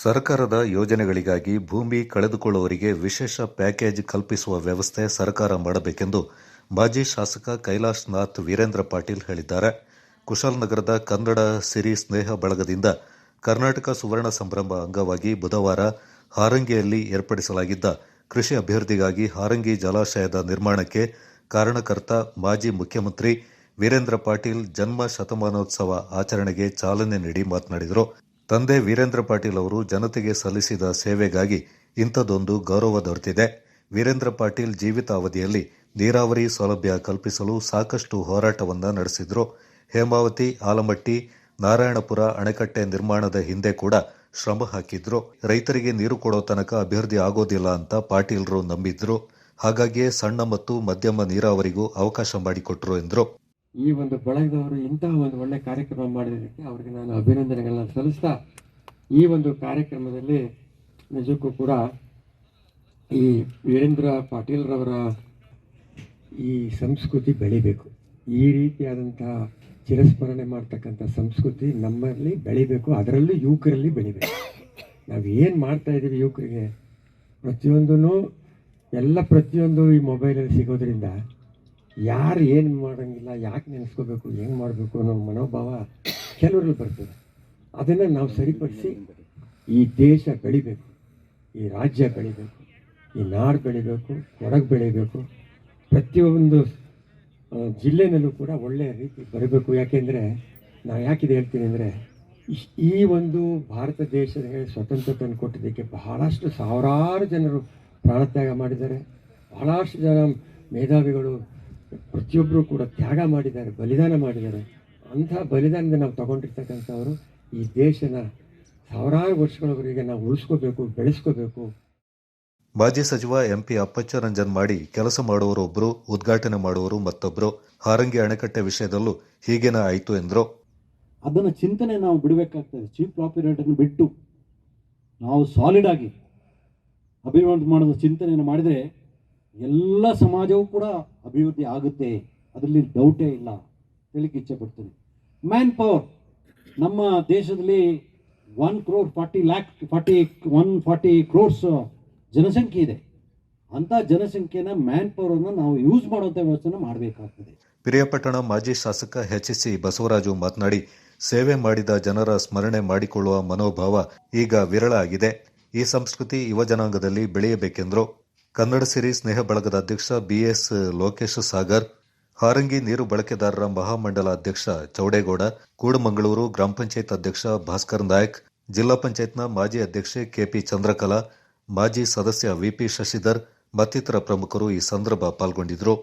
ಸರ್ಕಾರದ ಯೋಜನೆಗಳಿಗಾಗಿ ಭೂಮಿ ಕಳೆದುಕೊಳ್ಳುವವರಿಗೆ ವಿಶೇಷ ಪ್ಯಾಕೇಜ್ ಕಲ್ಪಿಸುವ ವ್ಯವಸ್ಥೆ ಸರ್ಕಾರ ಮಾಡಬೇಕೆಂದು ಮಾಜಿ ಶಾಸಕ ಕೈಲಾಶ್ ನಾಥ್ ವೀರೇಂದ್ರ ಪಾಟೀಲ್ ಹೇಳಿದ್ದಾರೆ. ಕುಶಾಲನಗರದ ಕನ್ನಡ ಸಿರಿ ಸ್ನೇಹ ಬಳಗದಿಂದ ಕರ್ನಾಟಕ ಸುವರ್ಣ ಸಂಭ್ರಮ ಅಂಗವಾಗಿ ಬುಧವಾರ ಹಾರಂಗಿಯಲ್ಲಿ ಏರ್ಪಡಿಸಲಾಗಿದ್ದ ಕೃಷಿ ಅಭಿವೃದ್ಧಿಗಾಗಿ ಹಾರಂಗಿ ಜಲಾಶಯದ ನಿರ್ಮಾಣಕ್ಕೆ ಕಾರಣಕರ್ತ ಮಾಜಿ ಮುಖ್ಯಮಂತ್ರಿ ವೀರೇಂದ್ರ ಪಾಟೀಲ್ ಜನ್ಮ ಶತಮಾನೋತ್ಸವ ಆಚರಣೆಗೆ ಚಾಲನೆ ನೀಡಿ ಮಾತನಾಡಿದರು. ತಂದೆ ವೀರೇಂದ್ರ ಪಾಟೀಲ್ ಅವರು ಜನತೆಗೆ ಸಲ್ಲಿಸಿದ ಸೇವೆಗಾಗಿ ಇಂಥದ್ದೊಂದು ಗೌರವ ದೊರೆತಿದೆ. ವೀರೇಂದ್ರ ಪಾಟೀಲ್ ಜೀವಿತಾವಧಿಯಲ್ಲಿ ನೀರಾವರಿ ಸೌಲಭ್ಯ ಕಲ್ಪಿಸಲು ಸಾಕಷ್ಟು ಹೋರಾಟವನ್ನ ನಡೆಸಿದ್ರು. ಹೇಮಾವತಿ, ಆಲಮಟ್ಟಿ, ನಾರಾಯಣಪುರ ಅಣೆಕಟ್ಟೆ ನಿರ್ಮಾಣದ ಹಿಂದೆ ಕೂಡ ಶ್ರಮ ಹಾಕಿದ್ರು. ರೈತರಿಗೆ ನೀರು ಕೊಡೋ ತನಕ ಅಭಿವೃದ್ಧಿ ಆಗೋದಿಲ್ಲ ಅಂತ ಪಾಟೀಲ್ರು ನಂಬಿದ್ರು. ಹಾಗಾಗಿಯೇ ಸಣ್ಣ ಮತ್ತು ಮಧ್ಯಮ ನೀರಾವರಿಗೂ ಅವಕಾಶ ಮಾಡಿಕೊಟ್ರು ಎಂದರು. ಈ ಒಂದು ಬಳಗದವರು ಇಂತಹ ಒಂದು ಒಳ್ಳೆ ಕಾರ್ಯಕ್ರಮ ಮಾಡಿದ್ದಕ್ಕೆ ಅವರಿಗೆ ನಾನು ಅಭಿನಂದನೆಗಳನ್ನ ಸಲ್ಲಿಸ್ತಾ, ಈ ಒಂದು ಕಾರ್ಯಕ್ರಮದಲ್ಲಿ ನಿಜಕ್ಕೂ ಕೂಡ ಈ ವೀರೇಂದ್ರ ಪಾಟೀಲ್ರವರ ಈ ಸಂಸ್ಕೃತಿ ಬೆಳಿಬೇಕು. ಈ ರೀತಿಯಾದಂತಹ ಚಿರಸ್ಮರಣೆ ಮಾಡ್ತಕ್ಕಂಥ ಸಂಸ್ಕೃತಿ ನಮ್ಮಲ್ಲಿ ಬೆಳಿಬೇಕು, ಅದರಲ್ಲೂ ಯುವಕರಲ್ಲಿ ಬೆಳಿಬೇಕು. ನಾವು ಏನು ಮಾಡ್ತಾ ಇದ್ದೀವಿ ಯುವಕರಿಗೆ ಪ್ರತಿಯೊಂದು ಈ ಮೊಬೈಲಲ್ಲಿ ಸಿಗೋದ್ರಿಂದ ಯಾರು ಏನು ಮಾಡೋಂಗಿಲ್ಲ, ಯಾಕೆ ನೆನೆಸ್ಕೋಬೇಕು, ಹೆಂಗೆ ಮಾಡಬೇಕು ಅನ್ನೋ ಮನೋಭಾವ ಕೆಲವರಲ್ಲಿ ಬರ್ತದೆ. ಅದನ್ನು ನಾವು ಸರಿಪಡಿಸಿ ಈ ದೇಶ ಬೆಳಿಬೇಕು, ಈ ರಾಜ್ಯ ಬೆಳಿಬೇಕು, ಈ ನಾಡು ಬೆಳಿಬೇಕು, ಕೊಡಗು ಬೆಳಿಬೇಕು, ಪ್ರತಿಯೊಂದು ಜಿಲ್ಲೆನಲ್ಲೂ ಕೂಡ ಒಳ್ಳೆಯ ರೀತಿ ಬರಬೇಕು. ಯಾಕೆಂದರೆ ನಾವು ಯಾಕಿದೆ ಹೇಳ್ತೀನಿ ಅಂದರೆ, ಈ ಒಂದು ಭಾರತ ದೇಶದ ಸ್ವತಂತ್ರ ತಂದು ಕೊಟ್ಟಿದ್ದಕ್ಕೆ ಬಹಳಷ್ಟು ಸಾವಿರಾರು ಜನರು ಪ್ರಾಣತ್ಯಾಗ ಮಾಡಿದ್ದಾರೆ. ಬಹಳಷ್ಟು ಜನ ಮೇಧಾವಿಗಳು ಪ್ರತಿಯೊಬ್ಬರು ಕೂಡ ತ್ಯಾಗ ಮಾಡಿದ್ದಾರೆ, ಬಲಿದಾನ ಮಾಡಿದ್ದಾರೆ. ಅಂಥ ಬಲಿದಾನದಿಂದ ನಾವು ತಗೊಂಡಿರ್ತಕ್ಕಂಥವರು ಈ ದೇಶನ ಸಾವಿರಾರು ವರ್ಷಗಳವರೆಗೆ ನಾವು ಉಳಿಸ್ಕೋಬೇಕು, ಬೆಳೆಸ್ಕೋಬೇಕು. ಮಾಜಿ ಸಚಿವ ಎಂಪಿ ಅಪ್ಪಚ್ಚರಂಜನ್ ಮಾಡಿ ಕೆಲಸ ಮಾಡುವವರು ಒಬ್ಬರು, ಉದ್ಘಾಟನೆ ಮಾಡುವವರು ಮತ್ತೊಬ್ಬರು. ಹಾರಂಗಿ ಅಣೆಕಟ್ಟೆ ವಿಷಯದಲ್ಲೂ ಹೀಗೇನ ಆಯಿತು ಎಂದರು. ಅದನ್ನು ಚಿಂತನೆ ನಾವು ಬಿಡಬೇಕಾಗ್ತದೆ. ಚೀಫ್ ಪ್ರಾಪರೇಟರ್ನ ಬಿಟ್ಟು ನಾವು ಸಾಲಿಡ್ ಆಗಿ ಅಭಿವೃದ್ಧಿ ಮಾಡೋದು ಚಿಂತನೆಯನ್ನು ಮಾಡಿದರೆ ಎಲ್ಲ ಸಮಾಜವೂ ಕೂಡ ಅಭಿವೃದ್ಧಿ ಆಗುತ್ತೆ, ಅದರಲ್ಲಿ ಡೌಟೇ ಇಲ್ಲ ಹೇಳಲಿಕ್ಕೆ ಇಚ್ಛೆ ಪಡ್ತೀನಿ. ಮ್ಯಾನ್ ಪವರ್ ನಮ್ಮ ದೇಶದಲ್ಲಿ 140 crores ಜನಸಂಖ್ಯೆ ಇದೆ. ಅಂಥ ಜನಸಂಖ್ಯೆನ ಮ್ಯಾನ್ ಪವರನ್ನು ನಾವು ಯೂಸ್ ಮಾಡುವಂಥ ವ್ಯವಸ್ಥೆನ ಮಾಡಬೇಕಾಗ್ತದೆ. ಪಿರಿಯಾಪಟ್ಟಣ ಮಾಜಿ ಶಾಸಕ ಎಚ್.ಸಿ. ಬಸವರಾಜು ಮಾತನಾಡಿ, ಸೇವೆ ಮಾಡಿದ ಜನರ ಸ್ಮರಣೆ ಮಾಡಿಕೊಳ್ಳುವ ಮನೋಭಾವ ಈಗ ವಿರಳ ಆಗಿದೆ. ಈ ಸಂಸ್ಕೃತಿ ಯುವ ಜನಾಂಗದಲ್ಲಿ ಬೆಳೆಯಬೇಕೆಂದರು. ಕನ್ನಡ ಸಿರಿ ಸ್ನೇಹ ಬಳಗದ ಅಧ್ಯಕ್ಷ ಬಿಎಸ್ ಲೋಕೇಶ್ ಸಾಗರ್, ಹಾರಂಗಿ ನೀರು ಬಳಕೆದಾರರ ಮಹಾಮಂಡಲ ಅಧ್ಯಕ್ಷ ಚೌಡೇಗೌಡ, ಕೂಡಮಂಗಳೂರು ಗ್ರಾಮ ಪಂಚಾಯತ್ ಅಧ್ಯಕ್ಷ ಭಾಸ್ಕರ್ ನಾಯಕ್, ಜಿಲ್ಲಾ ಪಂಚಾಯತ್ನ ಮಾಜಿ ಅಧ್ಯಕ್ಷೆ ಕೆಪಿ ಚಂದ್ರಕಲಾ, ಮಾಜಿ ಸದಸ್ಯ ವಿಪಿ ಶಶಿಧರ್ ಮತ್ತಿತರ ಪ್ರಮುಖರು ಈ ಸಂದರ್ಭ ಪಾಲ್ಗೊಂಡಿದ್ದರು.